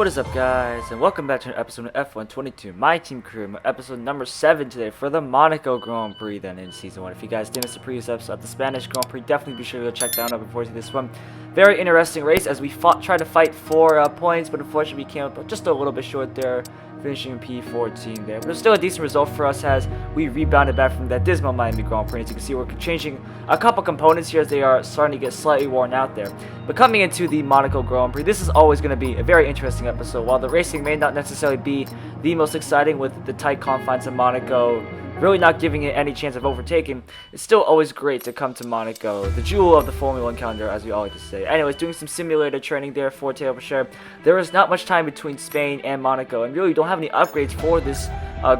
What is up, guys, and welcome back to an episode of F122, my team career, episode number 7 today for the Monaco Grand Prix then in Season 1. If you guys did miss the previous episode of the Spanish Grand Prix, definitely be sure to go check that out before you see this one. Very interesting race as we tried to fight for points, but unfortunately we came up just a little bit short there, finishing in P14 there. But it was still a decent result for us as we rebounded back from that dismal Miami Grand Prix. As you can see, we're changing a couple components here as they are starting to get slightly worn out there. But coming into the Monaco Grand Prix, this is always going to be a very interesting episode. While the racing may not necessarily be the most exciting with the tight confines of Monaco, really not giving it any chance of overtaking, it's still always great to come to Monaco, the jewel of the Formula 1 calendar, as we all like to say. Anyways, doing some simulator training there for Taylor Bashir. There is not much time between Spain and Monaco, and really you don't have any upgrades for this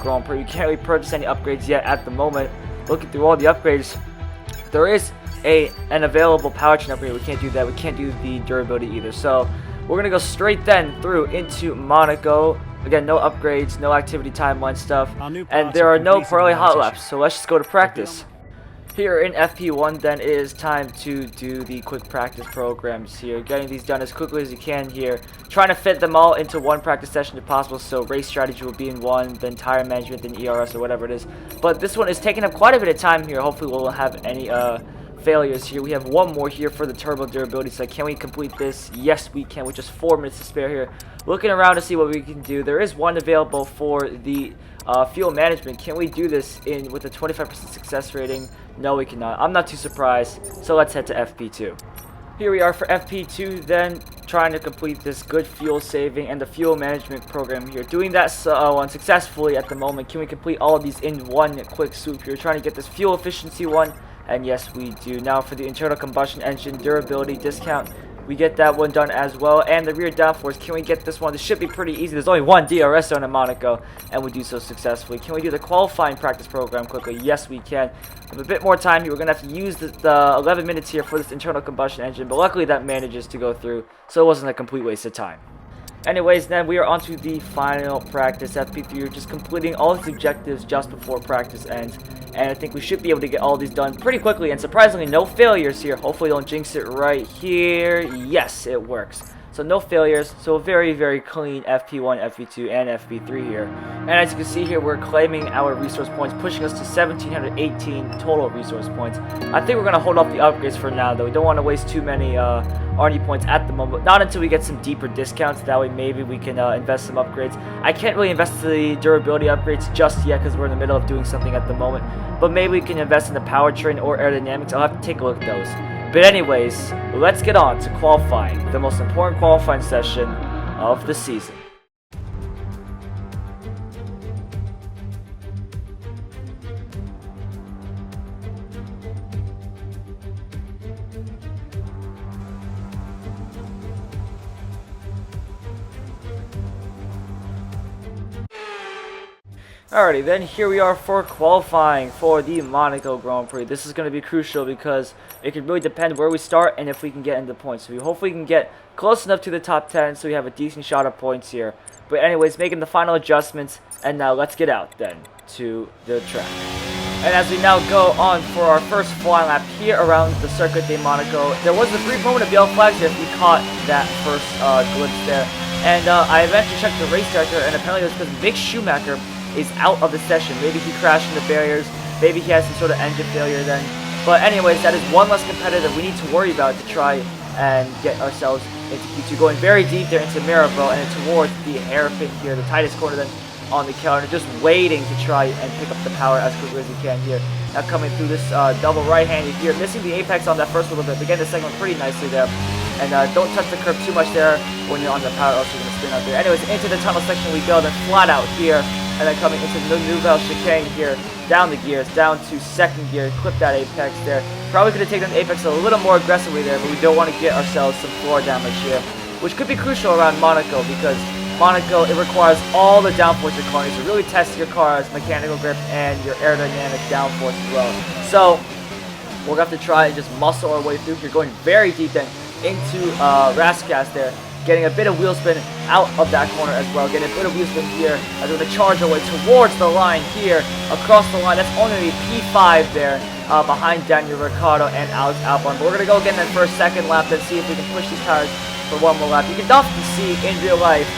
Grand Prix. You can't really purchase any upgrades yet at the moment. Looking through all the upgrades, there is an available powertrain upgrade. We can't do that. We can't do the durability either. So we're going to go straight then through into Monaco. Again, no upgrades, no activity timeline stuff, and there are no early hot laps, so let's just go to practice. Here in FP1 then it is time to do the quick practice programs here, getting these done as quickly as you can here, trying to fit them all into one practice session if possible, so race strategy will be in one, then tire management, then ERS or whatever it is. But this one is taking up quite a bit of time here. Hopefully we'll have any failures here. We have one more here for the turbo durability, so can we complete this? Yes, we can, with just 4 minutes to spare here. Looking around to see what we can do. There is one available for the fuel management. Can we do this with a 25% success rating? No, we cannot. I'm not too surprised, so let's head to FP2. Here we are for FP2 then, trying to complete this good fuel saving and the fuel management program here. Doing that successfully at the moment. Can we complete all of these in one quick swoop here? Trying to get this fuel efficiency one. And yes, we do. Now for the internal combustion engine durability discount, we get that one done as well. And the rear downforce, can we get this one? This should be pretty easy. There's only one DRS zone in Monaco, and we do so successfully. Can we do the qualifying practice program quickly? Yes, we can. With a bit more time here, we're going to have to use the 11 minutes here for this internal combustion engine, but luckily that manages to go through, so it wasn't a complete waste of time. Anyways, then we are on to the final practice, FP3. We're just completing all these objectives just before practice ends. And I think we should be able to get all these done pretty quickly. And surprisingly, no failures here. Hopefully don't jinx it right here. Yes, it works. So no failures. So very, very clean FP1, FP2, and FP3 here. And as you can see here, we're claiming our resource points, pushing us to 1,718 total resource points. I think we're going to hold off the upgrades for now, though. We don't want to waste too many Arnie points at the moment. Not until we get some deeper discounts. That way maybe we can invest some upgrades. I can't really invest the durability upgrades just yet because we're in the middle of doing something at the moment. But maybe we can invest in the powertrain or aerodynamics. I'll have to take a look at those. But anyways, let's get on to qualifying, the most important qualifying session of the season. Alrighty, then here we are for qualifying for the Monaco Grand Prix. This is going to be crucial because it could really depend where we start and if we can get into points. So we hopefully can get close enough to the top 10 so we have a decent shot of points here. But anyways, making the final adjustments, and now let's get out then to the track. And as we now go on for our first flying lap here around the Circuit de Monaco, there was a brief moment of yellow flags here if we caught that first glitch there. And I eventually checked the race director, and apparently it was because Mick Schumacher is out of the session. Maybe he crashed into barriers, maybe he has some sort of engine failure then. But anyways, that is one less competitor we need to worry about to try and get ourselves into Q2. Going very deep there into Mirabeau and towards the hairpin here, the tightest corner then on the calendar, just waiting to try and pick up the power as quickly as he can here. Now coming through this double right-handed here, missing the apex on that first little bit, but getting the second one pretty nicely there. And don't touch the curb too much there when you're on the power, else you're going to spin out there. Anyways, into the tunnel section we go, then flat out here. And then coming into the Nouvelle chicane here, down the gears, down to second gear, clip that apex there. Probably could have taken the apex a little more aggressively there, but we don't want to get ourselves some floor damage here, which could be crucial around Monaco because Monaco, it requires all the downforce your car needs to really test your car's mechanical grip and your aerodynamic downforce as well. So we're going to have to try and just muscle our way through here, going very deep then into Rascas there. Getting a bit of wheel spin out of that corner as well. Getting a bit of wheel spin here as we're going to charge our way towards the line here. Across the line. That's only P5 there behind Daniel Ricciardo and Alex Albon. But we're going to go again then for a second lap and see if we can push these tires for one more lap. You can definitely see in real life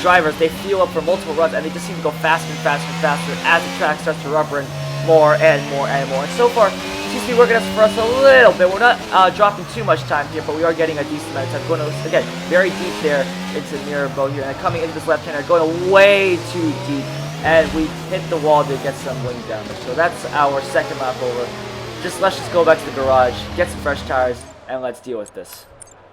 drivers, they fuel up for multiple runs, and they just seem to go faster and faster and faster as the track starts to rubber in more and more and more. And so far, it seems to be working for us a little bit. We're not dropping too much time here, but we are getting a decent amount of time. Going to, again, very deep there into Mirabeau here, and coming into this left-hander, going way too deep, and we hit the wall to get some wing damage. So that's our second lap over. Let's just go back to the garage, get some fresh tires, and let's deal with this.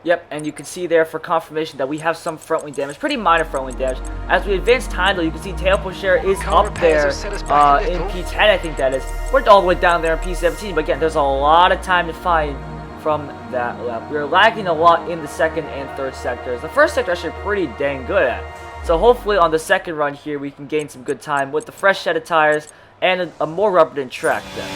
Yep, and you can see there for confirmation that we have some front wing damage, pretty minor front wing damage. As we advance time, though, you can see tail push share is up there in P10, I think that is. We're all the way down there in P17, but again, there's a lot of time to find from that lap. We're lagging a lot in the second and third sectors. The first sector actually pretty dang good at. So hopefully on the second run here, we can gain some good time with the fresh set of tires and a more rubber-than track then.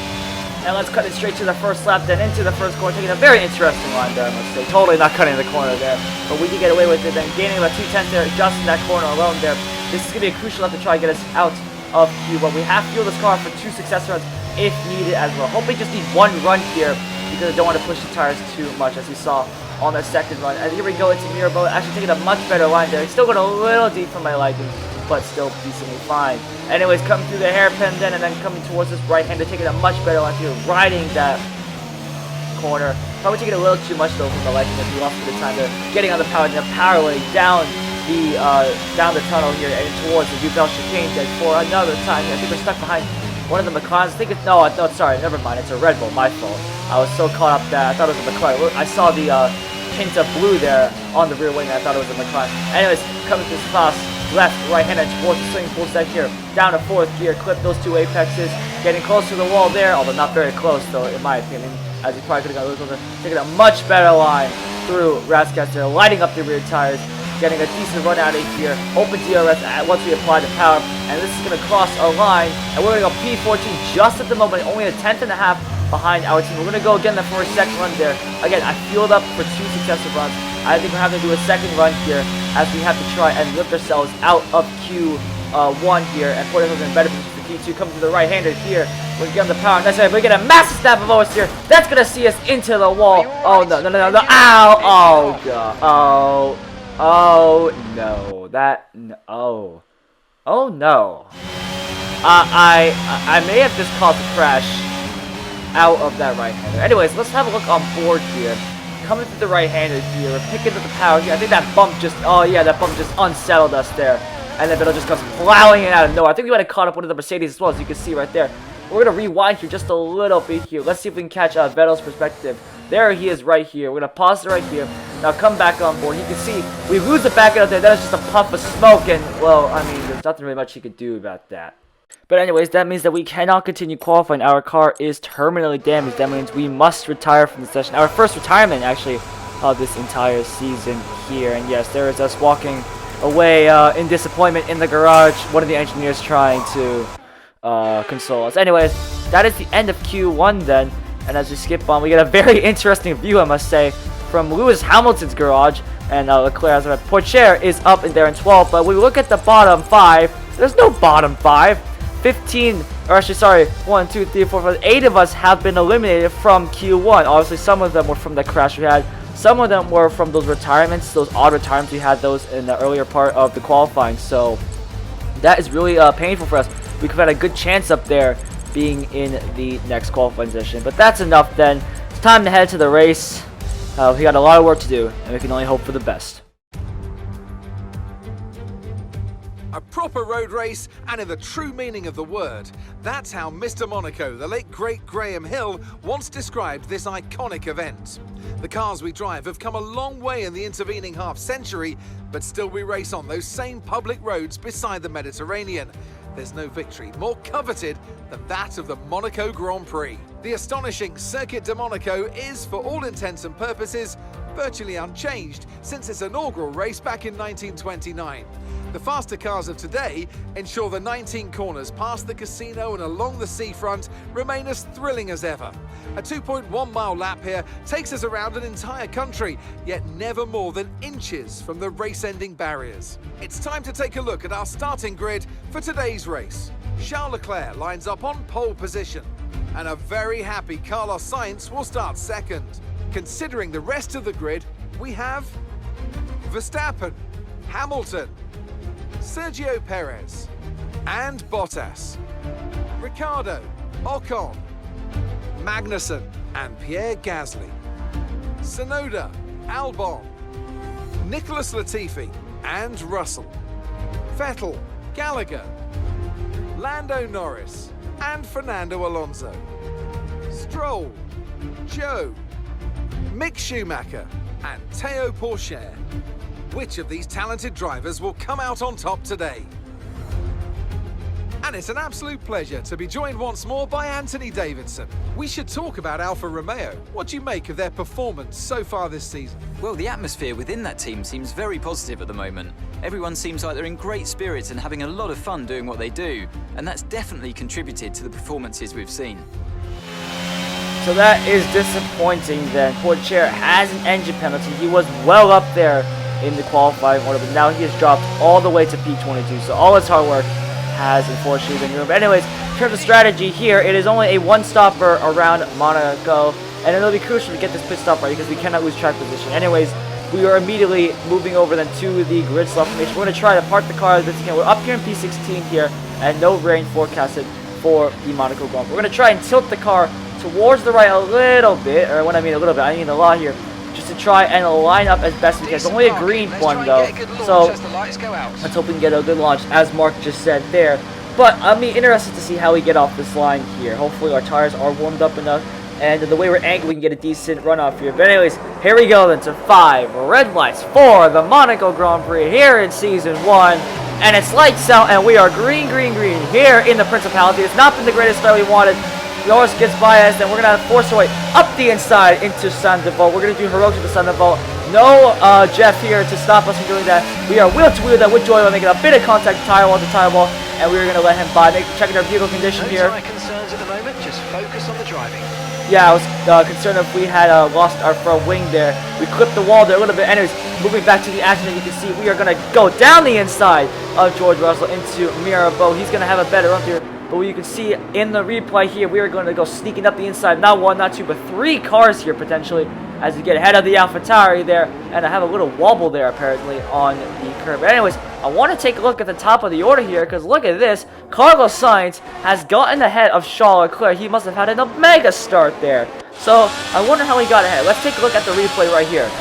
And let's cut it straight to the first lap, then into the first corner, taking a very interesting line there, I must say. Totally not cutting the corner there, but we did get away with it, then gaining about 2/10 there, just in that corner alone there. This is going to be a crucial lap to try to get us out of Q1. We have to fuel this car for 2 successive runs if needed as well. Hopefully just need 1 run here, because I don't want to push the tires too much, as we saw on the second run. And here we go into Mirabeau, actually taking a much better line there. It's still going a little deep for my liking, but still decently fine. Anyways, coming through the hairpin then, and then coming towards this right-hander, taking a much better line here, riding that corner. Probably taking a little too much though from the liking, as we lost a bit of time there. Getting on the power, and then power lane down the tunnel here and towards the Duvel chicane then for another time. I think we're stuck behind one of the McLarens. I think it's no, sorry, never mind. It's a Red Bull. My fault. I was so caught up that I thought it was a McLaren. I saw the hint of blue there on the rear wing. I thought it was a McLaren. Anyways, coming to this cross. Left, right-hander towards the swing full set here. Down to 4th gear, clip those 2 apexes. Getting close to the wall there, although not very close though, in my opinion. As he probably could have got a little closer. Taking a much better line through Rascats there, lighting up the rear tires. Getting a decent run out of here. Open DRS once we apply the power. And this is going to cross our line. And we're going to go P14 just at the moment, only a 1/10 and a half behind our team. We're going to go again for a second run there. Again, I fueled up for 2 successive runs. I think we're having to do a second run here as we have to try and lift ourselves out of Q1 here and put ourselves in a better position for Q2. Coming to the right-hander here. We're going to get on the power. That's right. We're getting a massive snap of us here. That's going to see us into the wall. Oh, no. Ow. Oh, God. Oh, no. Oh, no. I may have just caused a crash out of that right-hander. Anyways, let's have a look on board here. Coming through the right-hander here, we're picking up the power here. I think that bump just, that bump just unsettled us there. And then Vettel just comes plowing it out of nowhere. I think we might have caught up with the Mercedes as well, as you can see right there. We're going to rewind here just a little bit here. Let's see if we can catch Vettel's perspective. There he is right here. We're going to pause it right here. Now come back on board. You can see we lose the back out there. Then it's just a puff of smoke. And, well, I mean, there's nothing really much he could do about that. But anyways, that means that we cannot continue qualifying. Our car is terminally damaged. That means we must retire from the session. Our first retirement, actually, of this entire season here. And yes, there is us walking away in disappointment in the garage. One of the engineers trying to console us. Anyways, that is the end of Q1 then. And as we skip on, we get a very interesting view, I must say, from Lewis Hamilton's garage. And Leclerc, as I said, Porsche is up in there in 12th. But when we look at the bottom 5, there's no bottom 5. 15, or actually, sorry, 1, 2, 3, 4, 5, 8 of us have been eliminated from Q1. Obviously, some of them were from the crash we had. Some of them were from those retirements, those odd retirements. We had those in the earlier part of the qualifying. So that is really painful for us. We could have had a good chance up there being in the next qualifying session. But that's enough then. It's time to head to the race. We got a lot of work to do, and we can only hope for the best. A proper road race, and in the true meaning of the word. That's how Mr. Monaco, the late great Graham Hill, once described this iconic event. The cars we drive have come a long way in the intervening half-century, but still we race on those same public roads beside the Mediterranean. There's no victory more coveted than that of the Monaco Grand Prix. The astonishing Circuit de Monaco is, for all intents and purposes, virtually unchanged since its inaugural race back in 1929. The faster cars of today ensure the 19 corners past the casino and along the seafront remain as thrilling as ever. A 2.1 mile lap here takes us around an entire country, yet never more than inches from the race-ending barriers. It's time to take a look at our starting grid for today's race. Charles Leclerc lines up on pole position, and a very happy Carlos Sainz will start second. Considering the rest of the grid, we have Verstappen, Hamilton, Sergio Perez, and Bottas. Ricciardo, Ocon, Magnussen, and Pierre Gasly. Tsunoda, Albon, Nicholas Latifi, and Russell. Vettel, Gallagher, Lando Norris, and Fernando Alonso. Stroll, Joe, Mick Schumacher, and Théo Pourchaire. Which of these talented drivers will come out on top today? And it's an absolute pleasure to be joined once more by Anthony Davidson. We should talk about Alfa Romeo. What do you make of their performance so far this season? Well, the atmosphere within that team seems very positive at the moment. Everyone seems like they're in great spirits and having a lot of fun doing what they do, and that's definitely contributed to the performances we've seen. So that is disappointing then. Pourchaire has an engine penalty. He was well up there in the qualifying order, but now he has dropped all the way to P22. So all his hard work has unfortunately been ruined. But anyways, in terms of strategy here, it is only a one-stopper around Monaco, and it'll be crucial to get this pit stop right because we cannot lose track position. Anyways, we are immediately moving over then to the grid slump formation. We're going to try to park the car as best we can. We're up here in P16 here, and no rain forecasted for the Monaco Grand Prix. We're going to try and tilt the car towards the right a little bit, or when I mean a little bit, I mean a lot here, just to try and line up as best we can. It's only a green one though, so let's hope we can get a good launch, as Mark just said there. But I'll be interested to see how we get off this line here. Hopefully our tires are warmed up enough, and the way we're angled, we can get a decent runoff here. But anyways, here we go then to 5 red lights for the Monaco Grand Prix here in Season 1. And it's lights out, and we are green, green, green here in the Principality. It's not been the greatest start we wanted. The horse gets by us, then we're going to force our way up the inside into Sandoval. We're going to do heroics with the Sandoval. No Jeff here to stop us from doing that. We are wheel to wheel that with Joy. We're making a bit of contact tire wall to tire wall, and we're going to let him by. Checking our vehicle condition here. No concerns at the moment, just focus on the driving. Yeah, I was concerned if we had lost our front wing there. We clipped the wall there a little bit. Anyways, moving back to the action, you can see we are going to go down the inside of George Russell into Mirabeau. He's going to have a better run through. But you can see in the replay here, we are going to go sneaking up the inside. Not 1, not 2, but 3 cars here potentially as we get ahead of the AlphaTauri there. And I have a little wobble there apparently on the curb. But anyways, I want to take a look at the top of the order here because look at this. Carlos Sainz has gotten ahead of Charles Leclerc. He must have had an mega start there. So I wonder how he got ahead. Let's take a look at the replay right here.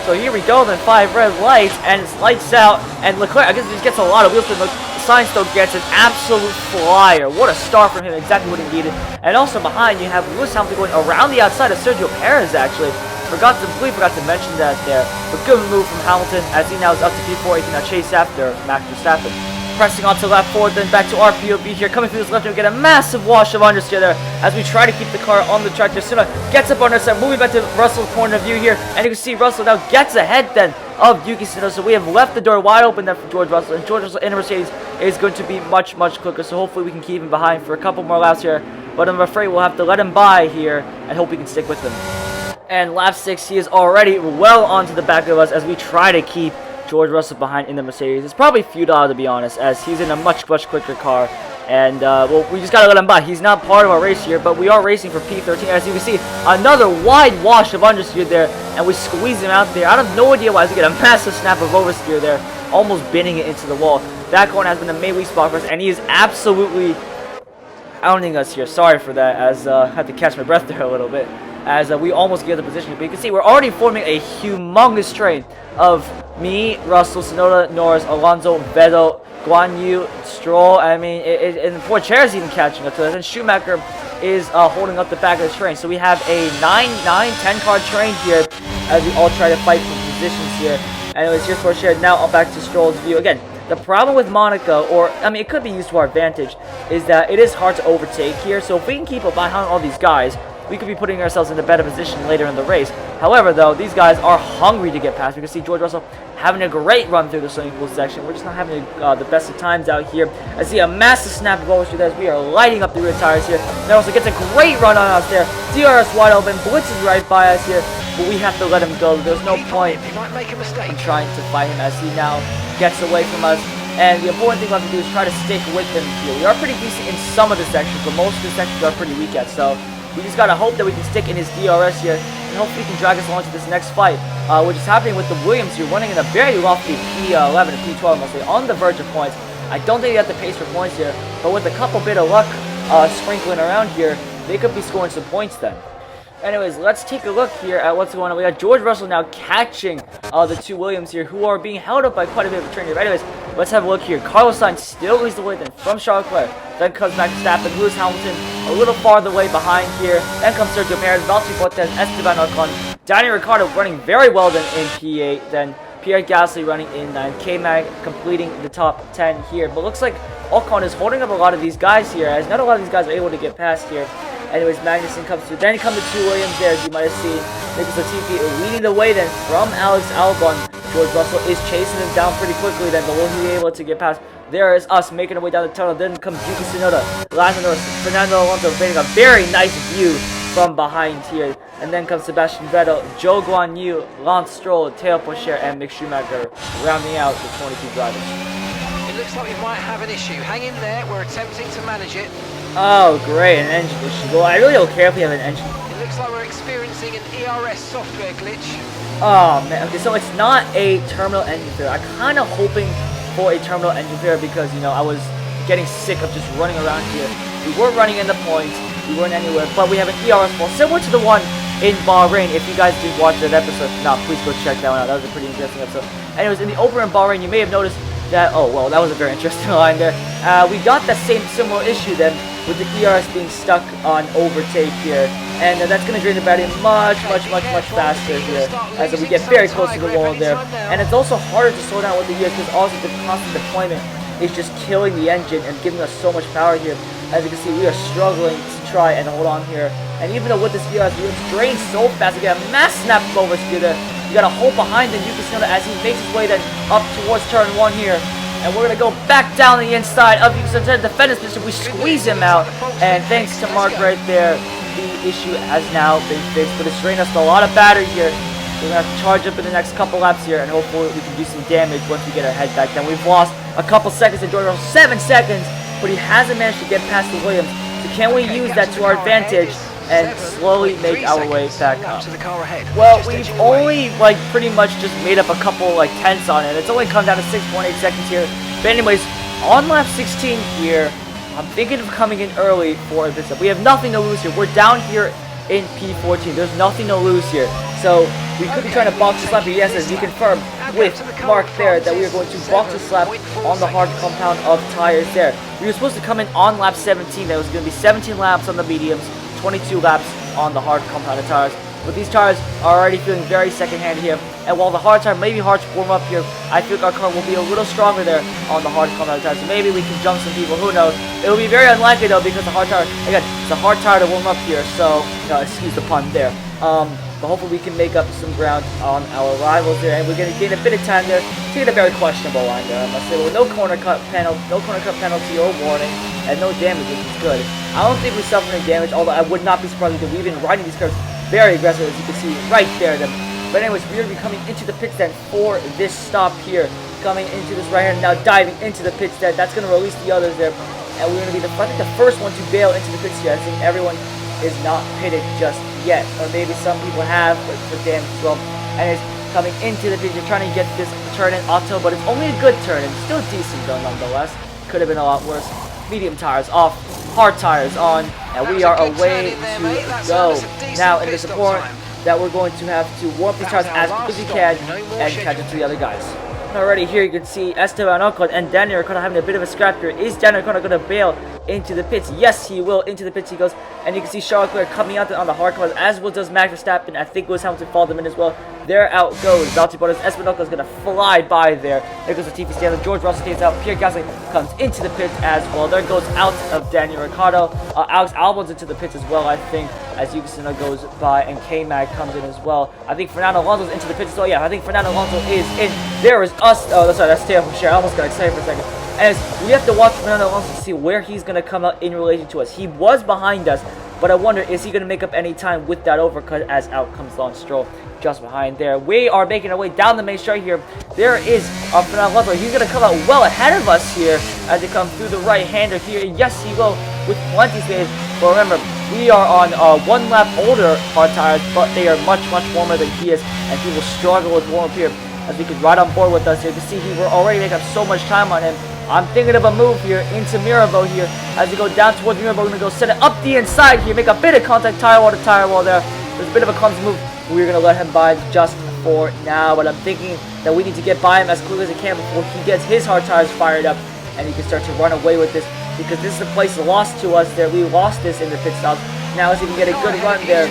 So here we go, then 5 red lights, and it's lights out, and Leclerc, I guess he just gets a lot of wheel spin. Sainz still gets an absolute flyer. What a start from him, exactly what he needed. And also behind, you have Lewis Hamilton going around the outside of Sergio Perez, actually. Completely forgot to mention that there. But good move from Hamilton, as he now is up to P4. He can now chase after Max Verstappen. Pressing onto left forward, then back to our POV here. Coming through this left, we get a massive wash of understeer there as we try to keep the car on the track. Suna gets up on our side, moving back to Russell's point of view here. And you can see Russell now gets ahead then of Yuki Tsunoda. So we have left the door wide open there for George Russell. And George Russell in a Mercedes is going to be much, much quicker. So hopefully we can keep him behind for a couple more laps here. But I'm afraid we'll have to let him by here and hope we can stick with him. And lap 6, he is already well onto the back of us as we try to keep George Russell behind in the Mercedes. It's probably futile to be honest, as he's in a much, much quicker car. And, well, we just got to let him by. He's not part of our race here, but we are racing for P13. As you can see, another wide wash of understeer there, and we squeeze him out there. I have no idea why. We get a massive snap of oversteer there, almost binning it into the wall. That corner has been a main weak spot for us, and he is absolutely pounding us here. Sorry for that, as I had to catch my breath there a little bit, as we almost get the position. But you can see we're already forming a humongous train of me, Russell, Tsunoda, Norris, Alonso, Vettel, Guan Yu, Stroll. I mean, and Pourchaire is even catching up to us. And Schumacher is holding up the back of the train. So we have a 10 car train here as we all try to fight for positions here. Anyways, here's Pourchaire. Now back to Stroll's view. Again, the problem with Monaco, or, I mean, it could be used to our advantage, is that it is hard to overtake here. So if we can keep up behind all these guys, we could be putting ourselves in a better position later in the race. However, though, these guys are hungry to get past. We can see George Russell having a great run through the swimming pool section. We're just not having the best of times out here. I see a massive snap of oversteer as we are lighting up the rear tires here. Then also gets a great run on us there. DRS wide open, blitzes right by us here, but we have to let him go. There's no point He might make a mistake. in trying to fight him as he now gets away from us. And the important thing we have to do is try to stick with him here. We are pretty decent in some of the sections, but most of the sections are pretty weak at. So we just gotta hope that we can stick in his DRS here, and hopefully he can drag us along to this next fight. which is happening with the Williams here, running in a very lofty P11 and P12, mostly on the verge of points. I don't think they have the pace for points here, but with a couple bit of luck sprinkling around here, they could be scoring some points then. Anyways, let's take a look here at what's going on. We got George Russell now catching the two Williams here, who are being held up by quite a bit of a train here. Anyways, let's have a look here. Carlos Sainz still leads the way then from Charles Leclerc. Then comes Max Verstappen, Lewis Hamilton a little farther away behind here. Then comes Sergio Perez, Valtteri Bottas, Esteban Ocon, Daniel Ricciardo running very well then in P8. Then Pierre Gasly running in 9. K-Mag completing the top 10 here. But looks like Ocon is holding up a lot of these guys here, as not a lot of these guys are able to get past here. Anyways, Magnussen comes through. Then come the two Williams there, as you might have seen. Nicholas Latifi leading the way then from Alex Albon. George Russell is chasing him down pretty quickly then, but will he be able to get past? There is us making our way down the tunnel. Then comes Yuki Tsunoda, Lando Norris, Fernando Alonso, getting a very nice view from behind here. And then comes Sebastian Vettel, Zhou Guanyu, Lance Stroll, Theo Pourchaire, and Mick Schumacher, rounding out the 22 drivers. It looks like we might have an issue. Hang in there, we're attempting to manage it. Oh, great, an engine issue. Well, I really don't care if we have an engine. It looks like we're experiencing an ERS software glitch. Oh, man. Okay, so it's not a terminal engine failure. I'm kind of hoping for a terminal engine failure because, you know, I was getting sick of just running around here. We weren't running in the points. We weren't anywhere. But we have an ERS fault similar to the one in Bahrain. If you guys did watch that episode, please go check that one out. That was a pretty interesting episode. Anyways, in the opener in Bahrain, you may have noticed that, oh, well, that was a very interesting line there. We got that same similar issue then with the ERS being stuck on overtake here. And that's going to drain the battery much faster here as we get very close to the wall there. And it's also harder to slow down with the ERS because also the constant deployment is just killing the engine and giving us so much power here. As you can see, we are struggling to try and hold on here. And even though with this ERS, we drain so fast, we get a mass snap over speed there. You got to hold behind the Yuki Tsunoda as he makes his way then up towards turn 1 here. And we're going to go back down the inside of Yuki Tsunoda to defend his position. We squeeze him out. And thanks to Mark right there, the issue has now been fixed. But it's drained us a lot of battery here. We're going to have to charge up in the next couple laps here. And hopefully we can do some damage once we get our head back down. We've lost a couple seconds to George Russell. 7 seconds. But he hasn't managed to get past the Williams. So can we use that to our advantage and slowly make our way back up? Well, we've only pretty much just made up a couple tenths on it. It's only come down to 6.8 seconds here. But anyways, on lap 16 here, I'm thinking of coming in early for this. We have nothing to lose here. We're down here in P14. There's nothing to lose here. So we could be trying to box this lap. But yes, as you confirmed with Mark there, that we are going to box this lap on the hard compound of tires there. We were supposed to come in on lap 17. That was going to be 17 laps on the mediums, 22 laps on the hard compounded tires. But these tires are already feeling very second-hand here. And while the hard tire may be hard to warm up here, I think our car will be a little stronger there on the hard compounded tires. So maybe we can jump some people, who knows. It will be very unlikely though because the hard tire, again, it's a hard tire to warm up here. So, excuse the pun there. But hopefully we can make up some ground on our rivals there. And we're going to gain a bit of time there to get a very questionable line there, I must say. With no corner cut penalty or warning, and no damage, which is good. I don't think we suffered any damage, although I would not be surprised if we've been riding these curves very aggressive, as you can see right there. But anyways, we're going to be coming into the pit stand for this stop here. Coming into this right here, now diving into the pit stand. That's going to release the others there. And we're going to be I think the first one to bail into the pit stand. I think everyone is not pitted just yet. Or maybe some people have, but for damage as well. And it's coming into the pit. You're trying to get this turn in auto, but it's only a good turn. And still decent though, nonetheless. Could have been a lot worse. Medium tires off, hard tires on, and we are away to go. Now in this important that we're going to have to warm these tires as quick as we can and catch up to the other guys. Already here you can see Esteban Ocon and Daniel Ricciardo having a bit of a scrap here. Is Daniel Ricciardo going to bail into the pits? Yes, he will. Into the pits he goes. And you can see Charles Leclerc coming out on the hard cars, as well does Max Verstappen. I think Lewis Hamilton followed them in as well. There out goes Valtteri Bottas. Esteban Ocon is going to fly by there. There goes the TV stand. George Russell stays out. Pierre Gasly comes into the pits as well. There goes out of Daniel Ricciardo. Alex Albon's into the pits as well, I think, as Yuki Tsunoda goes by, and K-Mag comes in as well. I think Fernando Alonso's into the pits as well. Yeah, I think Fernando Alonso is in. There is us. Oh, sorry, that's Theo Pourchaire. I almost got excited for a second. And we have to watch Fernando Alonso to see where he's going to come out in relation to us. He was behind us, but I wonder, is he going to make up any time with that overcut, as out comes Lance Stroll just behind there. We are making our way down the main straight here. There is Fernando Alonso. He's going to come out well ahead of us here as he comes through the right-hander here. Yes, he will, with plenty of space. But remember, We are on 1 lap older hard tires, but they are much warmer than he is, and he will struggle with warm up here. As we could ride on board with us here. You can see we're already making up so much time on him. I'm thinking of a move here into Mirabeau here. As we go down towards Mirabeau, we're going to go set it up the inside here, make a bit of contact tire wall to tire wall there. There's a bit of a clumsy move. We're going to let him by just for now, but I'm thinking that we need to get by him as quickly as we can before he gets his hard tires fired up and he can start to run away with this, because this is the place lost to us there. We lost this in the pit stops. Now as we can get a good run there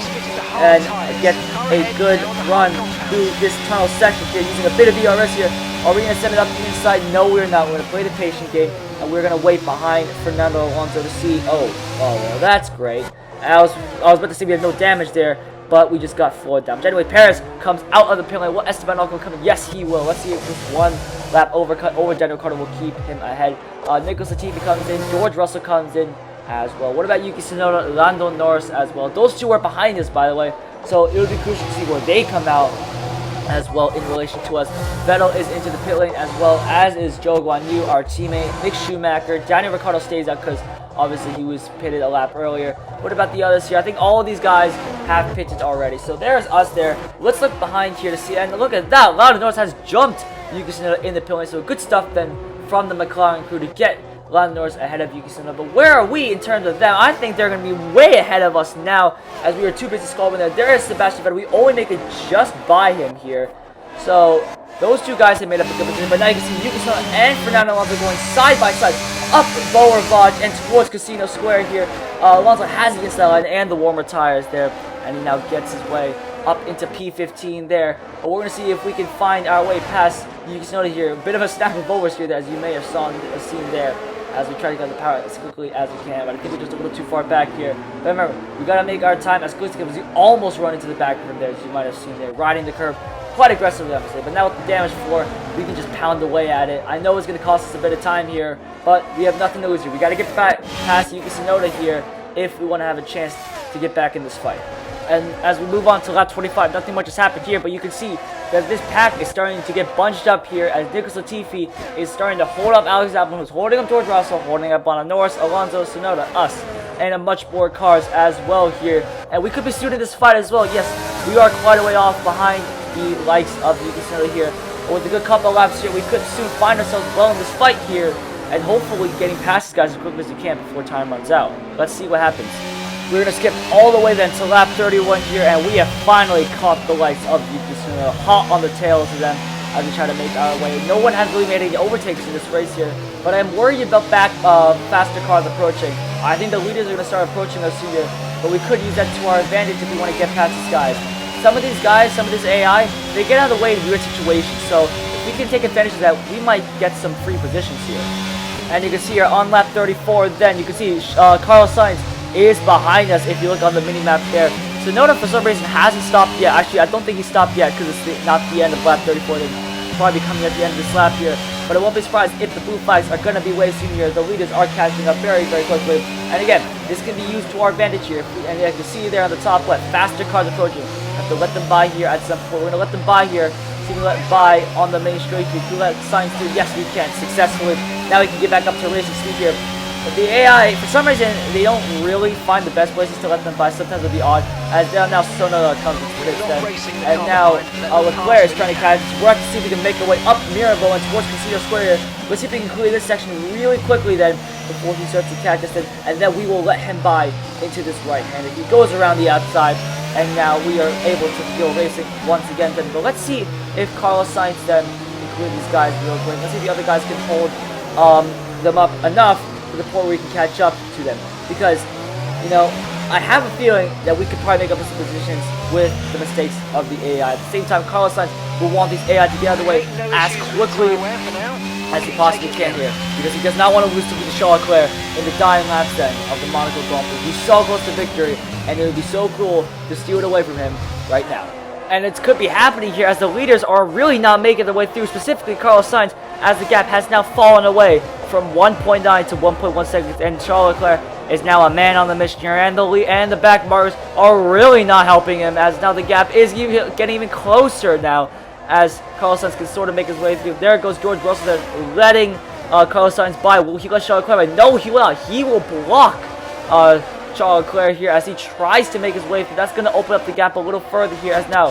and get a good run through this tunnel section here using a bit of ERS here. Are we going to send it up the inside? No, we're not. We're going to play the patient game, and we're going to wait behind Fernando Alonso to see. Oh, well, that's great. I was about to say we had no damage there, but we just got floor damage. Anyway, Perez comes out of the pit lane. Will Esteban Ocon come in? Yes, he will. Let's see if this 1 lap overcut over Daniel Ricciardo will keep him ahead. Nicholas Latifi comes in. George Russell comes in as well. What about Yuki Tsunoda, Lando Norris as well? Those two are behind us, by the way, so it would be crucial to see where they come out as well in relation to us. Vettel is into the pit lane, as well as is Zhou Guanyu, our teammate. Mick Schumacher. Daniel Ricciardo stays out because obviously he was pitted a lap earlier. What about the others here? I think all of these guys have pitted already, so there's us there. Let's look behind here to see, and look at that, Lando Norris has jumped Yuki Tsunoda in the pit lane, so good stuff then from the McLaren crew to get Lando Norris ahead of Yuki Tsunoda. But where are we in terms of them? I think they're going to be way ahead of us now, as we are too busy sculpting there. There is Sebastian Vettel. We only make it just by him here. So those two guys have made up a good position. But now you can see Yuki Tsunoda and Fernando Alonso going side by side up Beauregard and towards Casino Square here. Alonso has the inside line and the warmer tires there, and he now gets his way up into P15 there. But we're going to see if we can find our way past Yuki Tsunoda here. A bit of a snap of overs here, as you may have seen there, as we try to get the power as quickly as we can. But I think we're just a little too far back here. But remember, we got to make our time as quick as we can, because we almost run into the back of him there, as you might have seen there, riding the curve quite aggressively, obviously. But now with the damage floor, we can just pound away at it. I know it's going to cost us a bit of time here, but we have nothing to lose here. We got to get back past Yuki Tsunoda here if we want to have a chance to get back in this fight. And as we move on to lap 25, nothing much has happened here, but you can see that this pack is starting to get bunched up here, as Nicholas Latifi is starting to hold up Alex Albon, who's holding up George Russell, holding up on Norris, Alonso, Tsunoda, us, and a much more cars as well here. And we could be suiting this fight as well. Yes, we are quite a way off behind the likes of Yuki Tsunoda here. But with a good couple of laps here, we could soon find ourselves well in this fight here, and hopefully getting past these guys as quickly as we can before time runs out. Let's see what happens. We're going to skip all the way then to lap 31 here, and we have finally caught the likes of Yuki Tsunoda hot on the tails of them as we try to make our way. No one has really made any overtakes in this race here, but I'm worried about faster cars approaching. I think the leaders are going to start approaching us soon here, but we could use that to our advantage if we want to get past these guys. Some of these guys, some of this AI, they get out of the way in weird situations, so if we can take advantage of that, we might get some free positions here. And you can see here on lap 34, then you can see Carlos Sainz is behind us if you look on the mini-map there. Tsunoda for some reason hasn't stopped yet. Actually, I don't think he stopped yet because it's not the end of lap 34. They're probably coming at the end of this lap here. But I won't be surprised if the blue flags are going to be way soon here. The leaders are catching up very quickly. And again, this can be used to our advantage here. And you can see there on the top left, faster cars approaching. Have to let them by here at some point. We're going to let them by here. See if we can let by on the main straight here. Can we let Sainz through? Yes, we can successfully. Now we can get back up to racing speed here. But the AI, for some reason, they don't really find the best places to let them by. Sometimes it'll be odd, as now Tsunoda comes into pit then. And now Leclerc is trying to catch. We're going to see if we can make our way up Mirabeau and towards Casino Square here. Let's see if we can clear this section really quickly then, before he starts to catch us, and then we will let him by into this right-hander. He goes around the outside, and now we are able to go racing once again then. But let's see if Carlos Sainz then can clear these guys real quick. Let's see if the other guys can hold them up enough to the point where we can catch up to them, because you know, I have a feeling that we could probably make up some positions with the mistakes of the AI. At the same time, Carlos Sainz will want these AI to get out of the way as quickly as he possibly can here, because he does not want to lose to Charles Leclerc in the dying laps then of the Monaco Grand Prix. He's so close to victory, and it would be so cool to steal it away from him right now. And it could be happening here as the leaders are really not making their way through, specifically Carlos Sainz, as the gap has now fallen away from 1.9 to 1.1 seconds, and Charles Leclerc is now a man on the mission here, and the back markers are really not helping him, as now the gap is getting even closer now, as Carlos Sainz can sort of make his way through. There goes George Russell there, letting Carlos Sainz by. Will he let Charles Leclerc by? No, he will not. He will block Charles Leclerc here as he tries to make his way through. That's going to open up the gap a little further here as now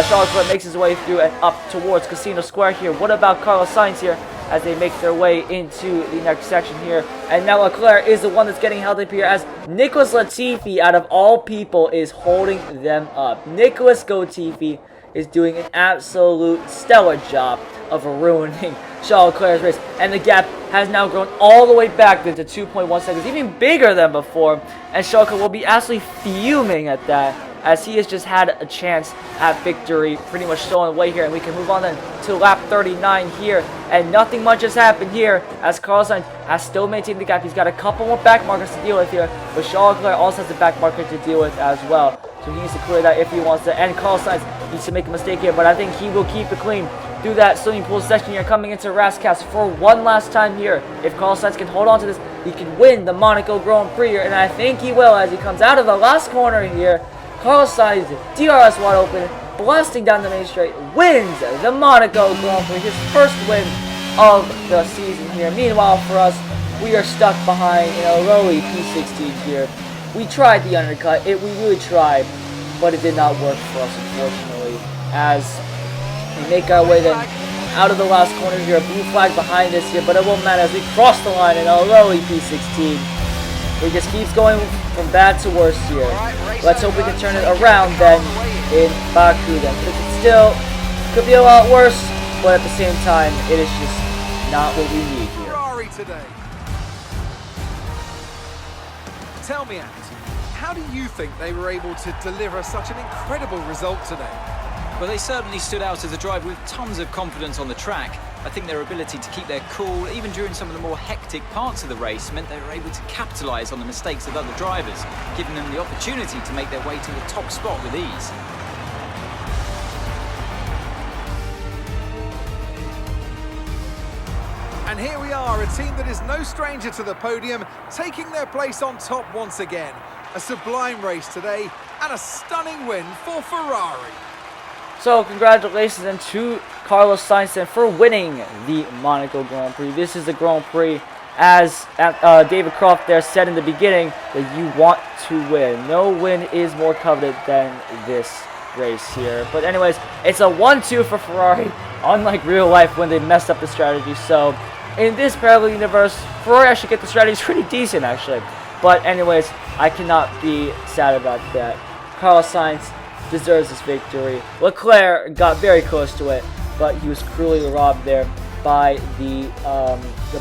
Charles Leclerc makes his way through and up towards Casino Square here. What about Carlos Sainz here as they make their way into the next section here? And now Leclerc is the one that's getting held up here as Nicholas Latifi, out of all people, is holding them up. Nicholas Latifi is doing an absolute stellar job of ruining Charles Leclerc's race, and the gap has now grown all the way back into 2.1 seconds, even bigger than before, and Charles Leclerc will be absolutely fuming at that, as he has just had a chance at victory pretty much stolen away here. And we can move on then to lap 39 here, and nothing much has happened here as Carlos Sainz has still maintained the gap. He's got a couple more back markers to deal with here, but Charles Leclerc also has a back marker to deal with as well, so he needs to clear that if he wants to. And Carlos Sainz needs to make a mistake here, but I think he will keep it clean through that swimming pool section here, coming into Rascas for one last time here. If Carlos Sainz can hold on to this, he can win the Monaco Grand Prix here, and I think he will as he comes out of the last corner here. Carlos Sainz, DRS wide open, blasting down the main straight, wins the Monaco Grand Prix, his first win of the season here. Meanwhile, for us, we are stuck behind a lowly P16 here. We tried the undercut, we really tried, but it did not work for us, unfortunately, as we make our way then out of the last corner here. A blue flag behind us here, but it won't matter as we cross the line in a lowly P16. It just keeps going from bad to worse here. Let's hope we can turn it around then in Baku then. But it still could be a lot worse, but at the same time, it is just not what we need here. Ferrari today. Tell me, Ant, how do you think they were able to deliver such an incredible result today? Well, they certainly stood out as a driver with tons of confidence on the track. I think their ability to keep their cool, even during some of the more hectic parts of the race, meant they were able to capitalise on the mistakes of other drivers, giving them the opportunity to make their way to the top spot with ease. And here we are, a team that is no stranger to the podium, taking their place on top once again. A sublime race today, and a stunning win for Ferrari. So congratulations then to Carlos Sainz for winning the Monaco Grand Prix. This is the Grand Prix, as David Croft there said in the beginning, that you want to win. No win is more coveted than this race here. But anyways, it's a 1-2 for Ferrari, unlike real life when they messed up the strategy. So in this parallel universe, Ferrari actually get the strategy pretty decent actually. But anyways, I cannot be sad about that. Carlos Sainz deserves this victory. Leclerc got very close to it, but he was cruelly robbed there by the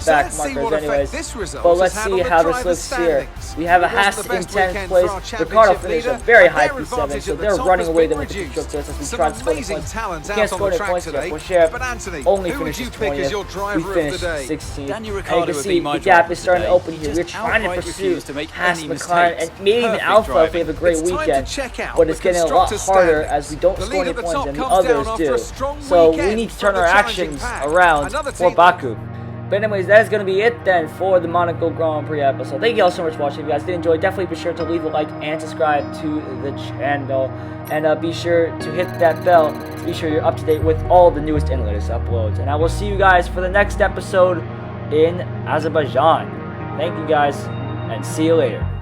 back markers anyways. But let's see how this looks here. We have a Haas in 10th place. Ricardo finished a very high P7, so they're running away there with the Constructors as we try to score any points. We can't score any points here. Porsche only finishes 20th. We finished 16th. And you can see the gap is starting to open here. We're trying to pursue Haas, McLaren, and maybe even Alpha if they have a great weekend. But it's getting a lot harder as we don't score any points and the others do. So we need to turn our actions around for Baku. But anyways, that is going to be it then for the Monaco Grand Prix episode. Thank you all so much for watching. If you guys did enjoy, definitely be sure to leave a like and subscribe to the channel. And be sure to hit that bell to be sure you're up to date with all the newest and latest uploads. And I will see you guys for the next episode in Azerbaijan. Thank you guys, and see you later.